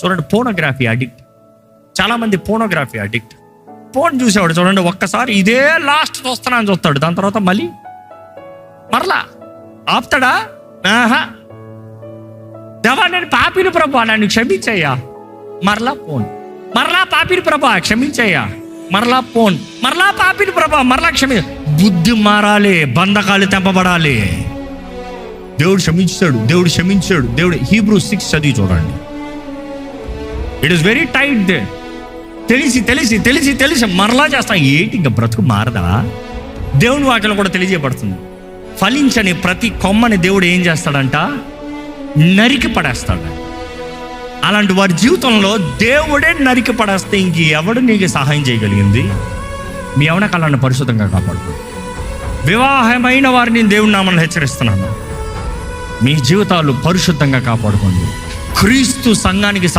చూడండి, pornography addict. చాలామంది pornography addict. Phone చూసేవాడు చూడండి, ఒక్కసారి ఇదే లాస్ట్ చూస్తున్నాను చూస్తాడు, దాని తర్వాత మరలా ఆపుతాడా? ఆహా, దేవా నేను పాపిని ప్రభా, నన్ను క్షమించయ్యా. మరలా పోన్. మరలా పాపిని ప్రభా, క్షమించయ్యా. మరలా పోన్. మరలా పాపిని ప్రభా, మరలా బుద్ధి మారాలి, బంధకాలు తెంపబడాలి. దేవుడు క్షమించాడు, దేవుడు క్షమించాడు. దేవుడు Hebrews 6 చదివి చూడండి. It is very tight they. తెలిసి తెలిసి తెలిసి తెలిసి మరలా చేస్తా. ఏంటి ఇంకా బ్రతుకు మారదా? దేవుని వాక్యం కూడా తెలియజేయబడుతుంది, ఫలించని ప్రతి కొమ్మని దేవుడు ఏం చేస్తాడంట? నరికి పడేస్తాడు. అలాంటి వారి జీవితంలో దేవుడే నరికి పడేస్తే ఇంక ఎవడు నీకు సహాయం చేయగలిగింది? మీ యవన కాలాన్ని పరిశుద్ధంగా కాపాడుకో. వివాహమైన వారిని దేవుని నామమున హెచ్చరిస్తున్నాను, మీ జీవితాలు పరిశుద్ధంగా కాపాడుకోండి. క్రీస్తు సంఘానికి